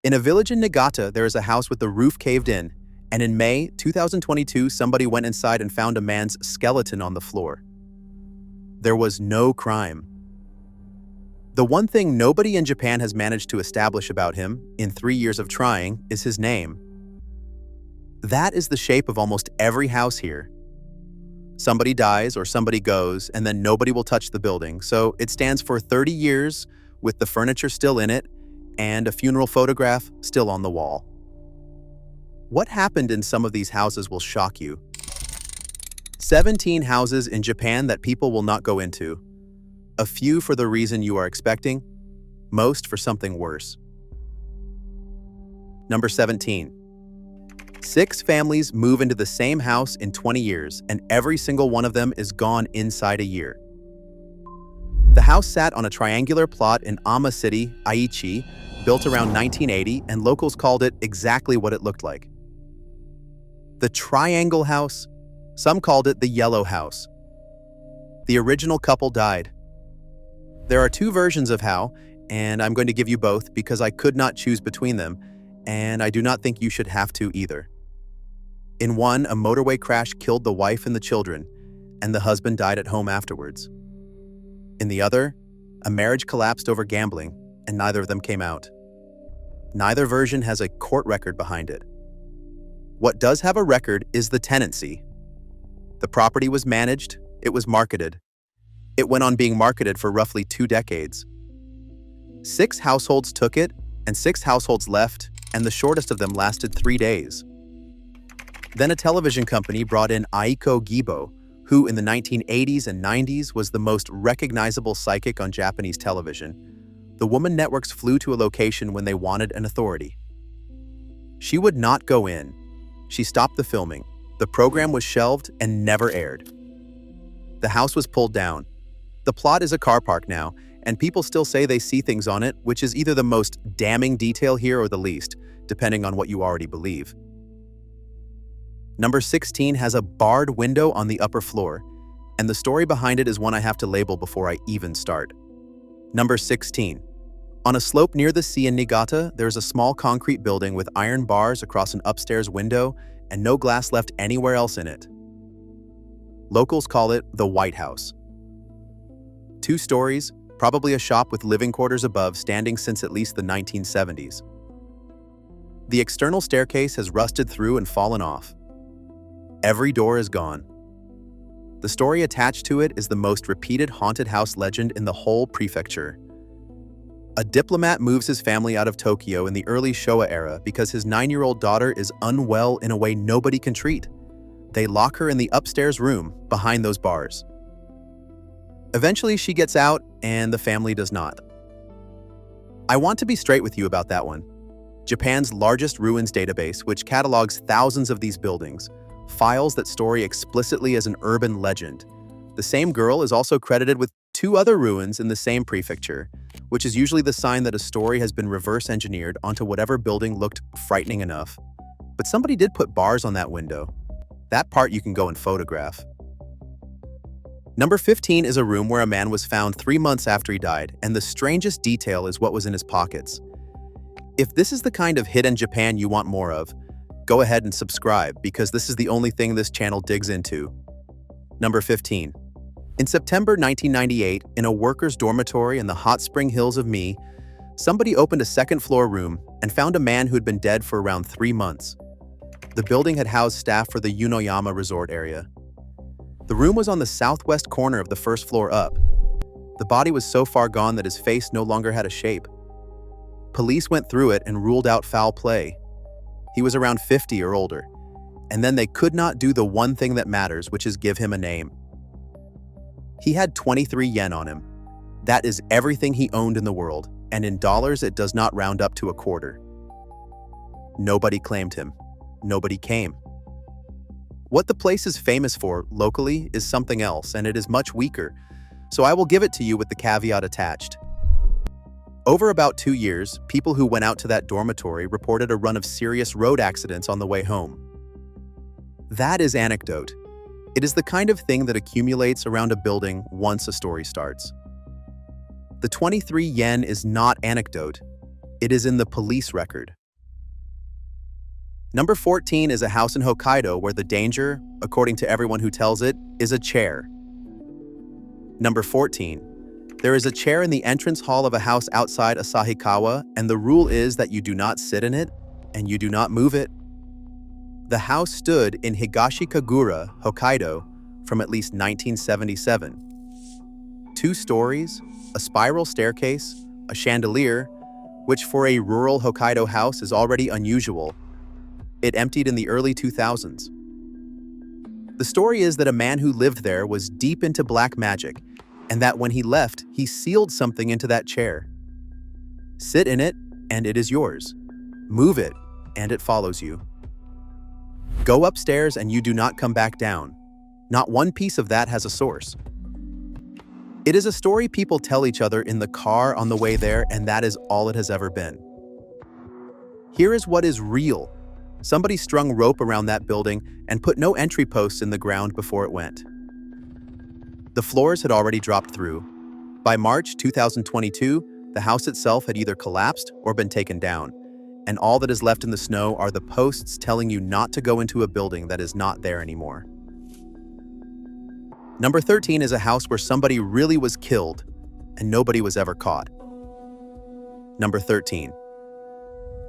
In a village in Niigata, there is a house with the roof caved in, and in May 2022, somebody went inside and found a man's skeleton on the floor. There was no crime. The one thing nobody in Japan has managed to establish about him, in 3 years of trying, is his name. That is the shape of almost every house here. Somebody dies or somebody goes, and then nobody will touch the building, so it stands for 30 years with the furniture still in it and a funeral photograph still on the wall. What happened in some of these houses will shock you. 17 houses in Japan that people will not go into. A few for the reason you are expecting, most for something worse. Number 17. 6 families move into the same house in 20 years, and every single one of them is gone inside a year. The house sat on a triangular plot in Ama City, Aichi, built around 1980, and locals called it exactly what it looked like. The Triangle House, some called it the Yellow House. The original couple died. There are 2 versions of how, and I'm going to give you both because I could not choose between them, and I do not think you should have to either. In one, a motorway crash killed the wife and the children, and the husband died at home afterwards. In the other, a marriage collapsed over gambling, and neither of them came out. Neither version has a court record behind it. What does have a record is the tenancy. The property was managed, it was marketed. It went on being marketed for roughly 2 decades. 6 households took it, and 6 households left, and the shortest of them lasted 3 days. Then a television company brought in Aiko Gibo, who in the 1980s and 90s was the most recognizable psychic on Japanese television. The woman networks flew to a location when they wanted an authority. She would not go in. She stopped the filming. The program was shelved and never aired. The house was pulled down. The plot is a car park now, and people still say they see things on it, which is either the most damning detail here or the least, depending on what you already believe. Number 16 has a barred window on the upper floor, and the story behind it is one I have to label before I even start. Number 16. On a slope near the sea in Niigata, there is a small concrete building with iron bars across an upstairs window and no glass left anywhere else in it. Locals call it the White House. 2 stories, probably a shop with living quarters above, standing since at least the 1970s. The external staircase has rusted through and fallen off. Every door is gone. The story attached to it is the most repeated haunted house legend in the whole prefecture. A diplomat moves his family out of Tokyo in the early Showa era because his 9-year-old daughter is unwell in a way nobody can treat. They lock her in the upstairs room behind those bars. Eventually, she gets out, and the family does not. I want to be straight with you about that one. Japan's largest ruins database, which catalogs thousands of these buildings, files that story explicitly as an urban legend. The same girl is also credited with 2 other ruins in the same prefecture, which is usually the sign that a story has been reverse engineered onto whatever building looked frightening enough. But somebody did put bars on that window. That part you can go and photograph. Number 15 is a room where a man was found 3 months after he died, and the strangest detail is what was in his pockets. If this is the kind of hidden Japan you want more of, go ahead and subscribe because this is the only thing this channel digs into. Number 15. In September 1998, in a workers' dormitory in the hot spring hills of Mie, somebody opened a second-floor room and found a man who had been dead for around 3 months. The building had housed staff for the Unoyama resort area. The room was on the southwest corner of the first floor up. The body was so far gone that his face no longer had a shape. Police went through it and ruled out foul play. He was around 50 or older, and then they could not do the one thing that matters, which is give him a name. He had 23 yen on him. That is everything he owned in the world, and in dollars it does not round up to a quarter. Nobody claimed him. Nobody came. What the place is famous for, locally, is something else, and it is much weaker, so I will give it to you with the caveat attached. Over about 2 years, people who went out to that dormitory reported a run of serious road accidents on the way home. That is anecdote. It is the kind of thing that accumulates around a building once a story starts. The 23 yen is not anecdote. It is in the police record. Number 14 is a house in Hokkaido where the danger, according to everyone who tells it, is a chair. Number 14. There is a chair in the entrance hall of a house outside Asahikawa, and the rule is that you do not sit in it and you do not move it. The house stood in Higashikagura, Hokkaido, from at least 1977. 2 stories, a spiral staircase, a chandelier, which for a rural Hokkaido house is already unusual. It emptied in the early 2000s. The story is that a man who lived there was deep into black magic, and that when he left, he sealed something into that chair. Sit in it, and it is yours. Move it, and it follows you. Go upstairs, and you do not come back down. Not one piece of that has a source. It is a story people tell each other in the car on the way there, and that is all it has ever been. Here is what is real. Somebody strung rope around that building and put no entry posts in the ground before it went. The floors had already dropped through. By March 2022, the house itself had either collapsed or been taken down, and all that is left in the snow are the posts telling you not to go into a building that is not there anymore. Number 13 is a house where somebody really was killed, and nobody was ever caught. Number 13.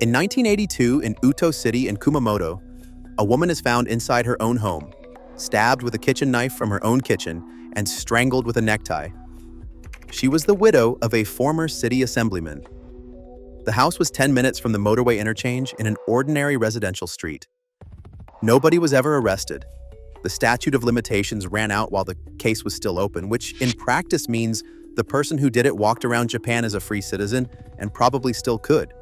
In 1982, in Uto City in Kumamoto, a woman is found inside her own home, stabbed with a kitchen knife from her own kitchen and strangled with a necktie. She was the widow of a former city assemblyman. The house was 10 minutes from the motorway interchange in an ordinary residential street. Nobody was ever arrested. The statute of limitations ran out while the case was still open, which in practice means the person who did it walked around Japan as a free citizen and probably still could.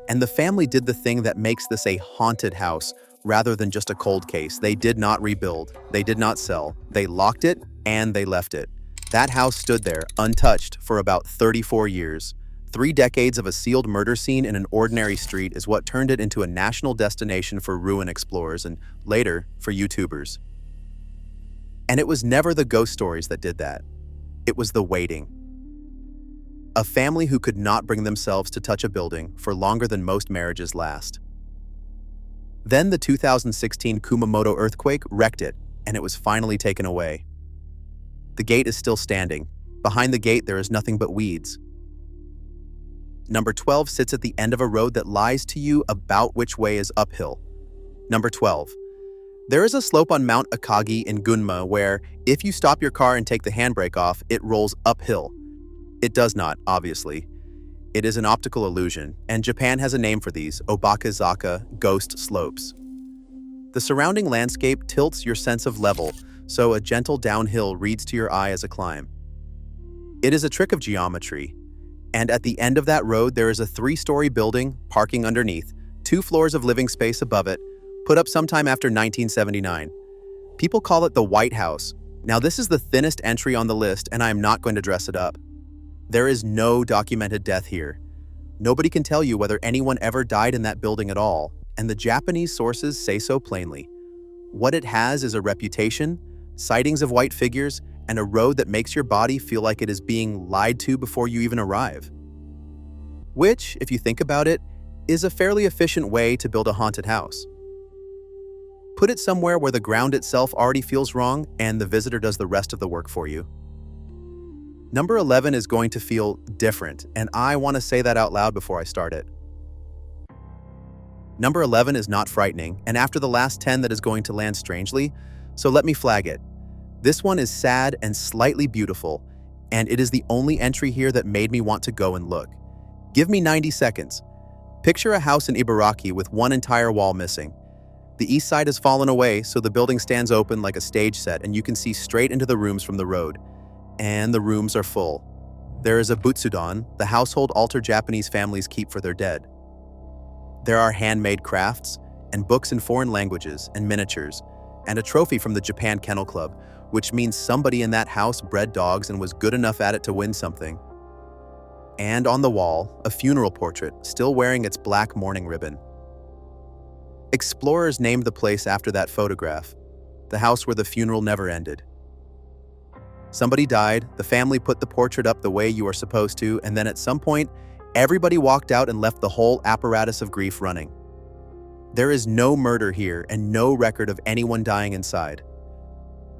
And the family did the thing that makes this a haunted house rather than just a cold case. They did not rebuild. They did not sell. They locked it and they left it. That house stood there, untouched, for about 34 years. 3 decades of a sealed murder scene in an ordinary street is what turned it into a national destination for ruin explorers and, later, for YouTubers. And it was never the ghost stories that did that. It was the waiting. A family who could not bring themselves to touch a building for longer than most marriages last. Then the 2016 Kumamoto earthquake wrecked it, and it was finally taken away. The gate is still standing. Behind the gate, there is nothing but weeds. Number 12 sits at the end of a road that lies to you about which way is uphill. Number 12. There is a slope on Mount Akagi in Gunma where, if you stop your car and take the handbrake off, it rolls uphill. It does not, obviously. It is an optical illusion, and Japan has a name for these, obakazaka, ghost slopes. The surrounding landscape tilts your sense of level, so a gentle downhill reads to your eye as a climb. It is a trick of geometry, and at the end of that road there is a 3-story building, parking underneath, 2 floors of living space above it, put up sometime after 1979. People call it the White House. Now this is the thinnest entry on the list, and I am not going to dress it up. There is no documented death here. Nobody can tell you whether anyone ever died in that building at all, and the Japanese sources say so plainly. What it has is a reputation, sightings of white figures, and a road that makes your body feel like it is being lied to before you even arrive. Which, if you think about it, is a fairly efficient way to build a haunted house. Put it somewhere where the ground itself already feels wrong and the visitor does the rest of the work for you. Number 11 is going to feel different, and I want to say that out loud before I start it. Number 11 is not frightening, and after the last 10 that is going to land strangely, so let me flag it. This one is sad and slightly beautiful, and it is the only entry here that made me want to go and look. Give me 90 seconds. Picture a house in Ibaraki with one entire wall missing. The east side has fallen away, so the building stands open like a stage set, and you can see straight into the rooms from the road. And the rooms are full. There is a butsudan, the household altar Japanese families keep for their dead. There are handmade crafts, and books in foreign languages, and miniatures, and a trophy from the Japan Kennel Club, which means somebody in that house bred dogs and was good enough at it to win something. And on the wall, a funeral portrait, still wearing its black mourning ribbon. Explorers named the place after that photograph, the house where the funeral never ended. Somebody died, the family put the portrait up the way you are supposed to, and then at some point, Everybody walked out and left the whole apparatus of grief running. There is no murder here and no record of anyone dying inside.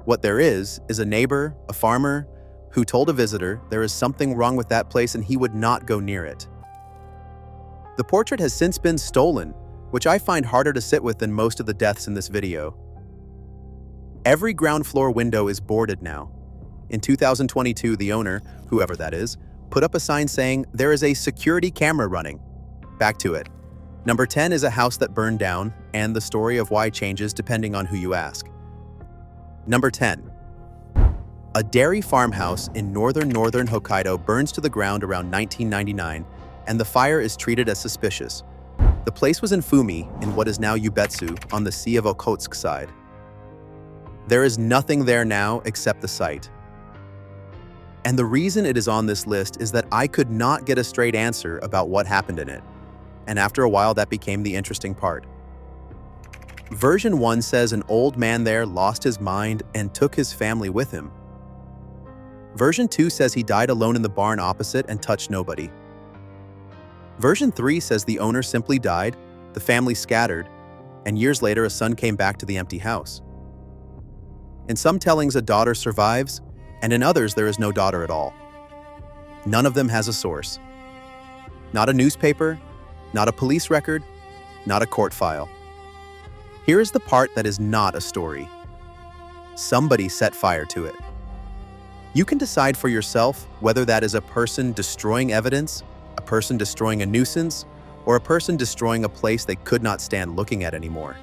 What there is a neighbor, a farmer, who told a visitor there is something wrong with that place and he would not go near it. The portrait has since been stolen, which I find harder to sit with than most of the deaths in this video. Every ground floor window is boarded now. In 2022, the owner, whoever that is, put up a sign saying there is a security camera running. Back to it. Number 10 is a house that burned down, and the story of why changes depending on who you ask. Number 10. A dairy farmhouse in northern Hokkaido burns to the ground around 1999, and the fire is treated as suspicious. The place was in Fumi, in what is now Ubetsu, on the Sea of Okhotsk side. There is nothing there now except the site. And the reason it is on this list is that I could not get a straight answer about what happened in it, and after a while that became the interesting part. Version 1 says an old man there lost his mind and took his family with him. Version 2 says he died alone in the barn opposite and touched nobody. Version 3 says the owner simply died, the family scattered, and years later a son came back to the empty house. In some tellings a daughter survives, and in others there is no daughter at all. None of them has a source. Not a newspaper, not a police record, not a court file. Here is the part that is not a story. Somebody set fire to it. You can decide for yourself whether that is a person destroying evidence, a person destroying a nuisance, or a person destroying a place they could not stand looking at anymore.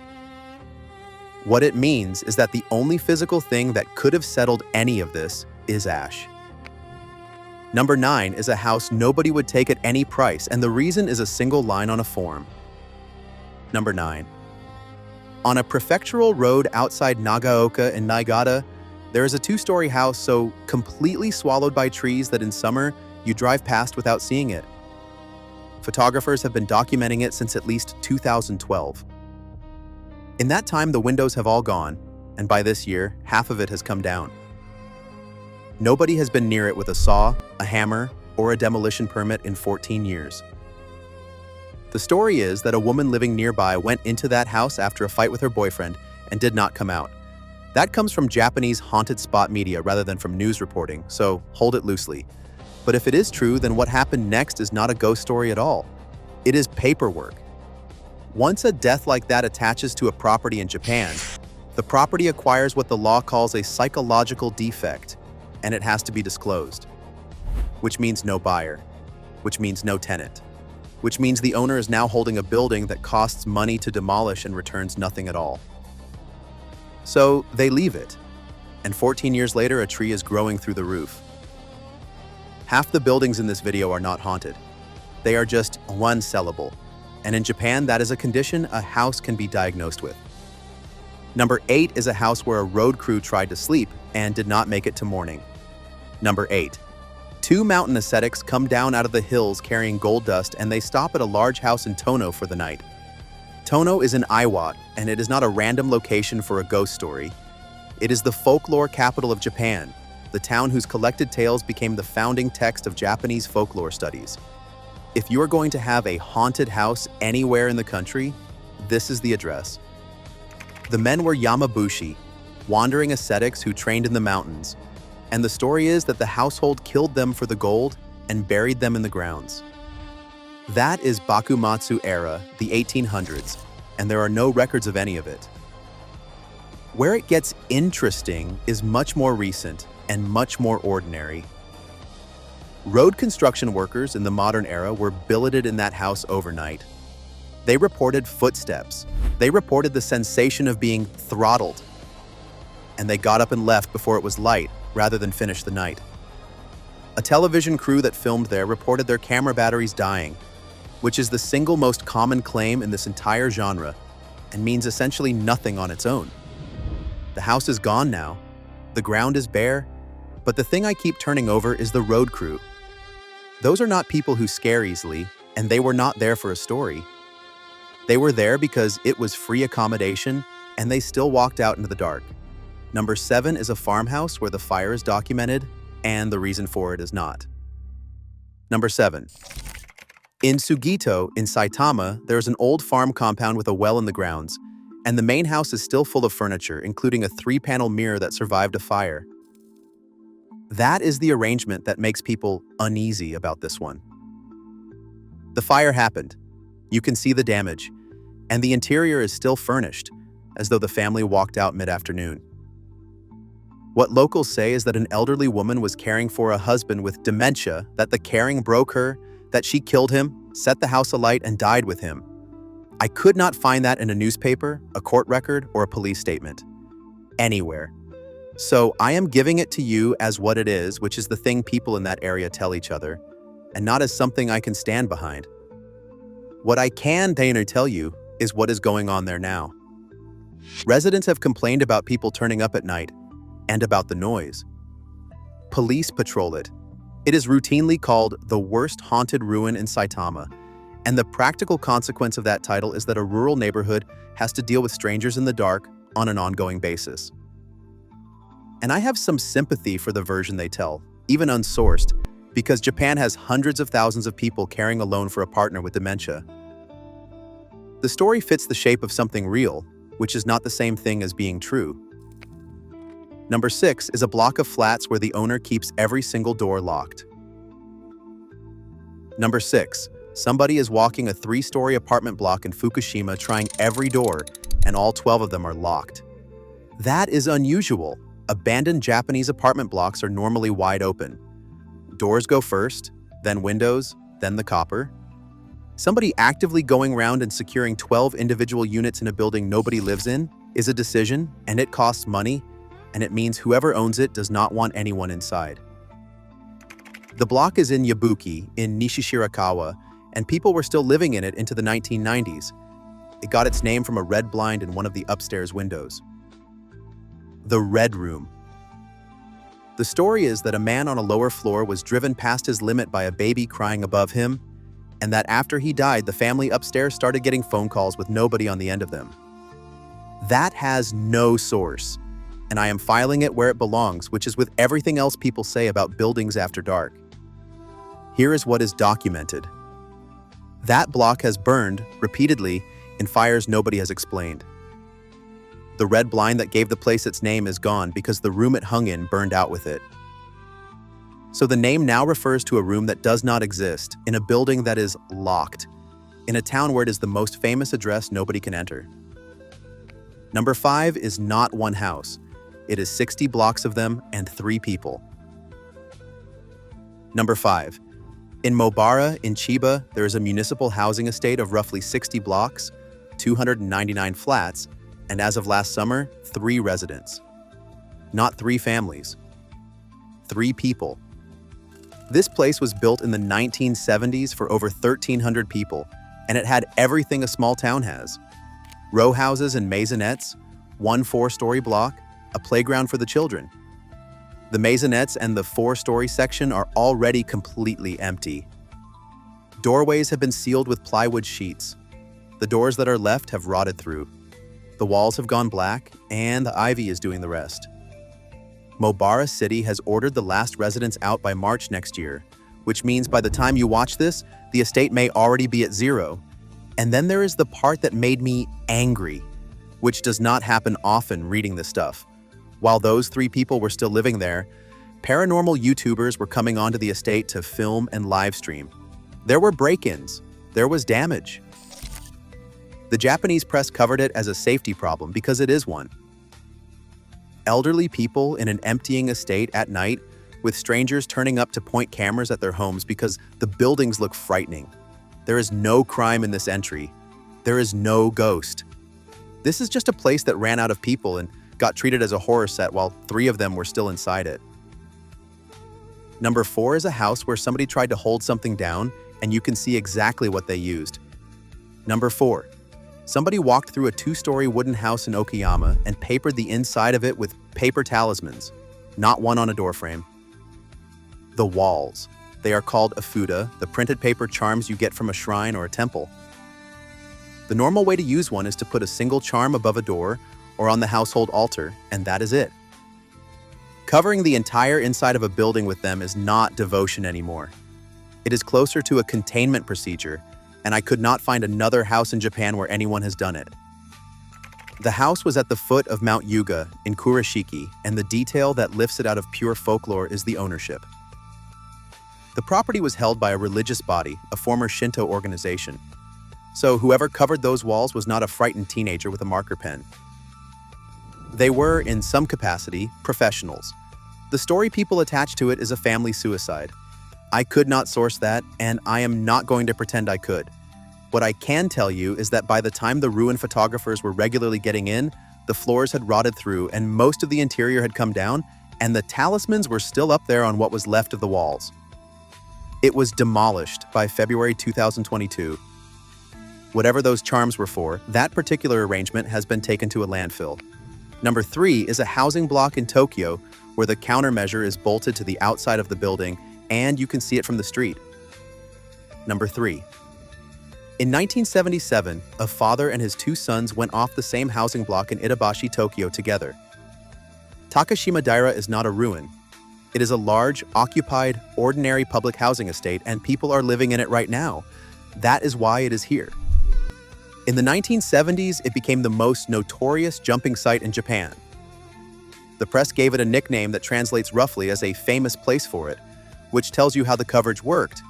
What it means is that the only physical thing that could have settled any of this is ash. Number 9 is a house nobody would take at any price, and the reason is a single line on a form. Number 9. On a prefectural road outside Nagaoka in Niigata, there is a 2-story house so completely swallowed by trees that in summer you drive past without seeing it. Photographers have been documenting it since at least 2012. In that time, the windows have all gone, and by this year, half of it has come down. Nobody has been near it with a saw, a hammer, or a demolition permit in 14 years. The story is that a woman living nearby went into that house after a fight with her boyfriend and did not come out. That comes from Japanese haunted spot media rather than from news reporting, so hold it loosely. But if it is true, then what happened next is not a ghost story at all. It is paperwork. Once a death like that attaches to a property in Japan, the property acquires what the law calls a psychological defect, and it has to be disclosed. Which means no buyer, which means no tenant, which means the owner is now holding a building that costs money to demolish and returns nothing at all. So they leave it, and 14 years later a tree is growing through the roof. Half the buildings in this video are not haunted. They are just unsellable. And in Japan, that is a condition a house can be diagnosed with. Number 8 is a house where a road crew tried to sleep and did not make it to morning. Number 8. 2 mountain ascetics come down out of the hills carrying gold dust and they stop at a large house in Tono for the night. Tono is in Iwate, and it is not a random location for a ghost story. It is the folklore capital of Japan, the town whose collected tales became the founding text of Japanese folklore studies. If you are going to have a haunted house anywhere in the country, this is the address. The men were Yamabushi, wandering ascetics who trained in the mountains, and the story is that the household killed them for the gold and buried them in the grounds. That is Bakumatsu era, the 1800s, and there are no records of any of it. Where it gets interesting is much more recent and much more ordinary. Road construction workers in the modern era were billeted in that house overnight. They reported footsteps. They reported the sensation of being throttled. And they got up and left before it was light, rather than finish the night. A television crew that filmed there reported their camera batteries dying, which is the single most common claim in this entire genre, and means essentially nothing on its own. The house is gone now. The ground is bare, but the thing I keep turning over is the road crew. Those are not people who scare easily, and they were not there for a story. They were there because it was free accommodation, and they still walked out into the dark. Number 7 is a farmhouse where the fire is documented, and the reason for it is not. Number 7. In Sugito, in Saitama, there's an old farm compound with a well in the grounds, and the main house is still full of furniture, including a 3-panel mirror that survived a fire. That is the arrangement that makes people uneasy about this one. The fire happened. You can see the damage, and the interior is still furnished, as though the family walked out mid-afternoon. What locals say is that an elderly woman was caring for a husband with dementia, that the caring broke her, that she killed him, set the house alight, and died with him. I could not find that in a newspaper, a court record, or a police statement. Anywhere. So I am giving it to you as what it is, which is the thing people in that area tell each other, and not as something I can stand behind. What I can tell you is what is going on there now. Residents have complained about people turning up at night and about the noise. Police patrol it. It is routinely called the worst haunted ruin in Saitama, and the practical consequence of that title is that a rural neighborhood has to deal with strangers in the dark on an ongoing basis. And I have some sympathy for the version they tell, even unsourced, because Japan has hundreds of thousands of people caring alone for a partner with dementia. The story fits the shape of something real, which is not the same thing as being true. Number 6 is a block of flats where the owner keeps every single door locked. Number 6. Somebody is walking a 3-story apartment block in Fukushima trying every door, and all 12 of them are locked. That is unusual. Abandoned Japanese apartment blocks are normally wide open. Doors go first, then windows, then the copper. Somebody actively going around and securing 12 individual units in a building nobody lives in is a decision, and it costs money, and it means whoever owns it does not want anyone inside. The block is in Yabuki, in Nishishirakawa, and people were still living in it into the 1990s. It got its name from a red blind in one of the upstairs windows. The Red Room. The story is that a man on a lower floor was driven past his limit by a baby crying above him, and that after he died, the family upstairs started getting phone calls with nobody on the end of them. That has no source, and I am filing it where it belongs, which is with everything else people say about buildings after dark. Here is what is documented. That block has burned, repeatedly, in fires nobody has explained. The red blind that gave the place its name is gone because the room it hung in burned out with it. So the name now refers to a room that does not exist, in a building that is locked, in a town where it is the most famous address nobody can enter. Number 5 is not one house. It is 60 blocks of them and 3 people. Number 5. In Mobara, in Chiba, there is a municipal housing estate of roughly 60 blocks, 299 flats, and as of last summer, 3 residents. Not 3 families. 3 people. This place was built in the 1970s for over 1,300 people, and it had everything a small town has. Row houses and maisonettes, 1 4-story block, a playground for the children. The maisonettes and the 4-story section are already completely empty. Doorways have been sealed with plywood sheets. The doors that are left have rotted through. The walls have gone black, and the ivy is doing the rest. Mobara City has ordered the last residents out by March next year, which means by the time you watch this, the estate may already be at 0. And then there is the part that made me angry, which does not happen often reading this stuff. While those 3 people were still living there, paranormal YouTubers were coming onto the estate to film and live stream. There were break-ins. There was damage. The Japanese press covered it as a safety problem because it is one. Elderly people in an emptying estate at night with strangers turning up to point cameras at their homes because the buildings look frightening. There is no crime in this entry. There is no ghost. This is just a place that ran out of people and got treated as a horror set while 3 of them were still inside it. Number 4 is a house where somebody tried to hold something down and you can see exactly what they used. Number 4. Somebody walked through a 2-story wooden house in Okayama and papered the inside of it with paper talismans, not one on a doorframe. The walls. They are called afuda, the printed paper charms you get from a shrine or a temple. The normal way to use one is to put a single charm above a door or on the household altar, and that is it. Covering the entire inside of a building with them is not devotion anymore. It is closer to a containment procedure, and I could not find another house in Japan where anyone has done it. The house was at the foot of Mount Yuga in Kurashiki, and the detail that lifts it out of pure folklore is the ownership. The property was held by a religious body, a former Shinto organization. So whoever covered those walls was not a frightened teenager with a marker pen. They were, in some capacity, professionals. The story people attach to it is a family suicide. I could not source that, and I am not going to pretend I could. What I can tell you is that by the time the ruin photographers were regularly getting in, the floors had rotted through and most of the interior had come down, and the talismans were still up there on what was left of the walls. It was demolished by February 2022. Whatever those charms were for, that particular arrangement has been taken to a landfill. Number 3 is a housing block in Tokyo where the countermeasure is bolted to the outside of the building and you can see it from the street. Number 3. In 1977, a father and his 2 sons went off the same housing block in Itabashi, Tokyo together. Takashima-daira is not a ruin. It is a large, occupied, ordinary public housing estate and people are living in it right now. That is why it is here. In the 1970s, it became the most notorious jumping site in Japan. The press gave it a nickname that translates roughly as a famous place for it, which tells you how the coverage worked,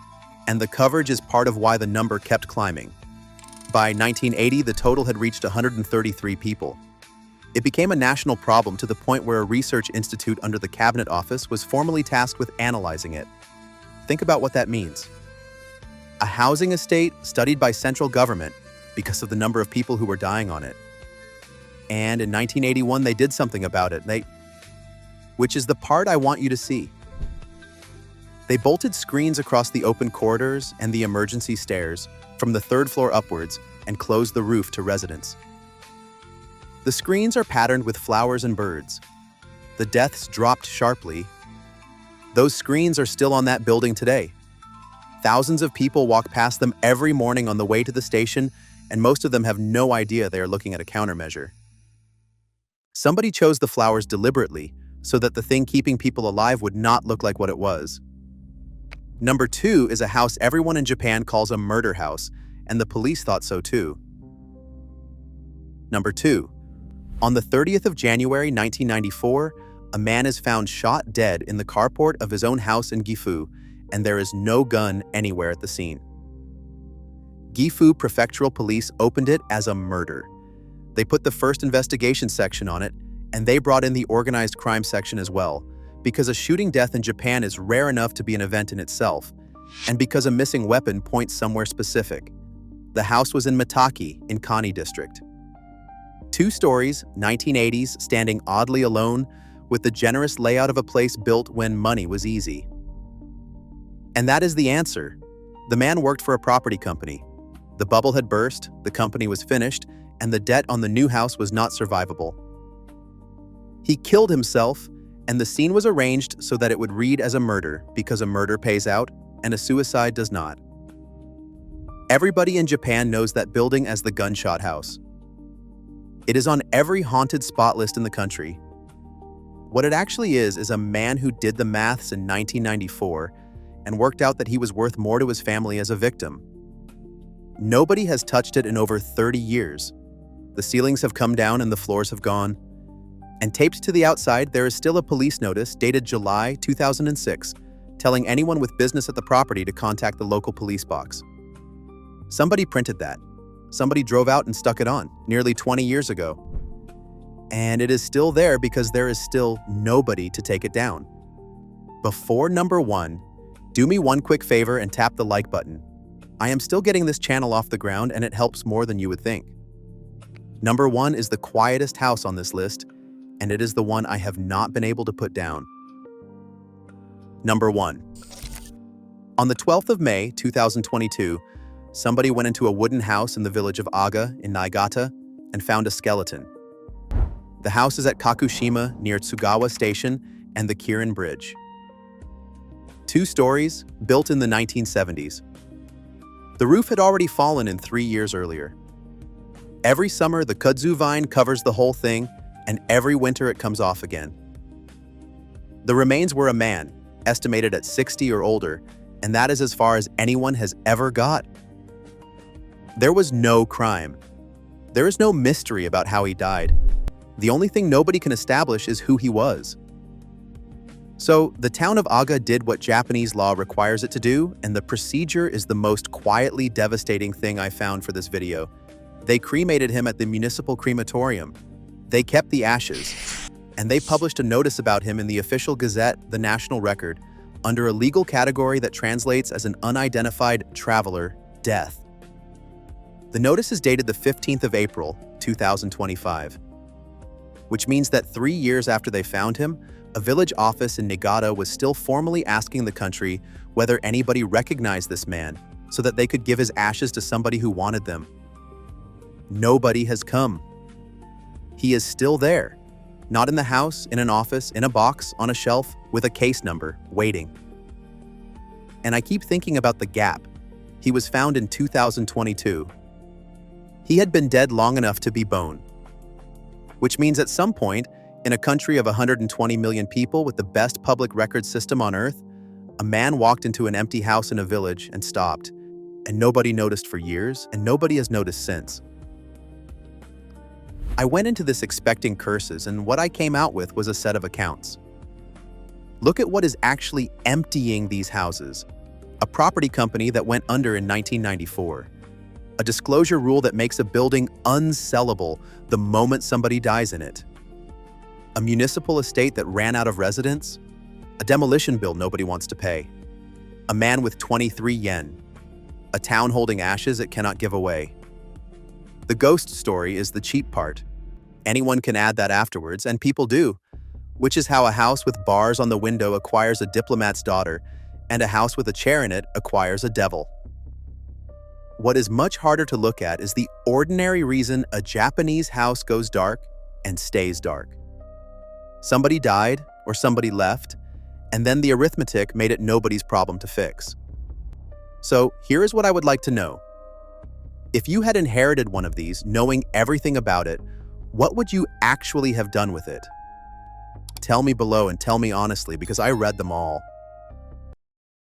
and the coverage is part of why the number kept climbing. By 1980, the total had reached 133 people. It became a national problem to the point where a research institute under the Cabinet Office was formally tasked with analyzing it. Think about what that means. A housing estate studied by central government because of the number of people who were dying on it. And in 1981, they did something about it, which is the part I want you to see. They bolted screens across the open corridors and the emergency stairs from the 3rd floor upwards and closed the roof to residents. The screens are patterned with flowers and birds. The deaths dropped sharply. Those screens are still on that building today. Thousands of people walk past them every morning on the way to the station, and most of them have no idea they are looking at a countermeasure. Somebody chose the flowers deliberately so that the thing keeping people alive would not look like what it was. Number 2 is a house everyone in Japan calls a murder house, and the police thought so too. Number 2. On the 30th of January 1994, a man is found shot dead in the carport of his own house in Gifu, and there is no gun anywhere at the scene. Gifu Prefectural Police opened it as a murder. They put the first investigation section on it, and they brought in the organized crime section as well, because a shooting death in Japan is rare enough to be an event in itself, and because a missing weapon points somewhere specific. The house was in Mitaki, in Kani District. 2 stories, 1980s, standing oddly alone, with the generous layout of a place built when money was easy. And that is the answer. The man worked for a property company. The bubble had burst, the company was finished, and the debt on the new house was not survivable. He killed himself, and the scene was arranged so that it would read as a murder because a murder pays out and a suicide does not. Everybody in Japan knows that building as the gunshot house. It is on every haunted spot list in the country. What it actually is a man who did the maths in 1994 and worked out that he was worth more to his family as a victim. Nobody has touched it in over 30 years. The ceilings have come down and the floors have gone. And taped to the outside, there is still a police notice dated July 2006, telling anyone with business at the property to contact the local police box. Somebody printed that. Somebody drove out and stuck it on, nearly 20 years ago. And it is still there because there is still nobody to take it down. Before number 1, do me one quick favor and tap the like button. I am still getting this channel off the ground and it helps more than you would think. Number 1 is the quietest house on this list, and it is the one I have not been able to put down. Number 1. On the 12th of May, 2022, somebody went into a wooden house in the village of Aga in Niigata and found a skeleton. The house is at Kakushima near Tsugawa Station and the Kirin Bridge. 2 stories, built in the 1970s. The roof had already fallen in 3 years earlier. Every summer, the kudzu vine covers the whole thing, and every winter it comes off again. The remains were a man, estimated at 60 or older, and that is as far as anyone has ever got. There was no crime. There is no mystery about how he died. The only thing nobody can establish is who he was. So, the town of Aga did what Japanese law requires it to do, and the procedure is the most quietly devastating thing I found for this video. They cremated him at the municipal crematorium. They kept the ashes, and they published a notice about him in the official gazette, the National Record, under a legal category that translates as an unidentified traveler death. The notice is dated the 15th of April, 2025, which means that 3 years after they found him, a village office in Niigata was still formally asking the country whether anybody recognized this man so that they could give his ashes to somebody who wanted them. Nobody has come. He is still there, not in the house, in an office, in a box, on a shelf, with a case number, waiting. And I keep thinking about the gap. He was found in 2022. He had been dead long enough to be bone, which means at some point, in a country of 120 million people with the best public record system on Earth, a man walked into an empty house in a village and stopped, and nobody noticed for years, and nobody has noticed since. I went into this expecting curses, and what I came out with was a set of accounts. Look at what is actually emptying these houses. A property company that went under in 1994. A disclosure rule that makes a building unsellable the moment somebody dies in it. A municipal estate that ran out of residents. A demolition bill nobody wants to pay. A man with 23 yen. A town holding ashes it cannot give away. The ghost story is the cheap part. Anyone can add that afterwards, and people do, which is how a house with bars on the window acquires a diplomat's daughter, and a house with a chair in it acquires a devil. What is much harder to look at is the ordinary reason a Japanese house goes dark and stays dark. Somebody died or somebody left, and then the arithmetic made it nobody's problem to fix. So here is what I would like to know. If you had inherited one of these, knowing everything about it, what would you actually have done with it? Tell me below and tell me honestly, because I read them all.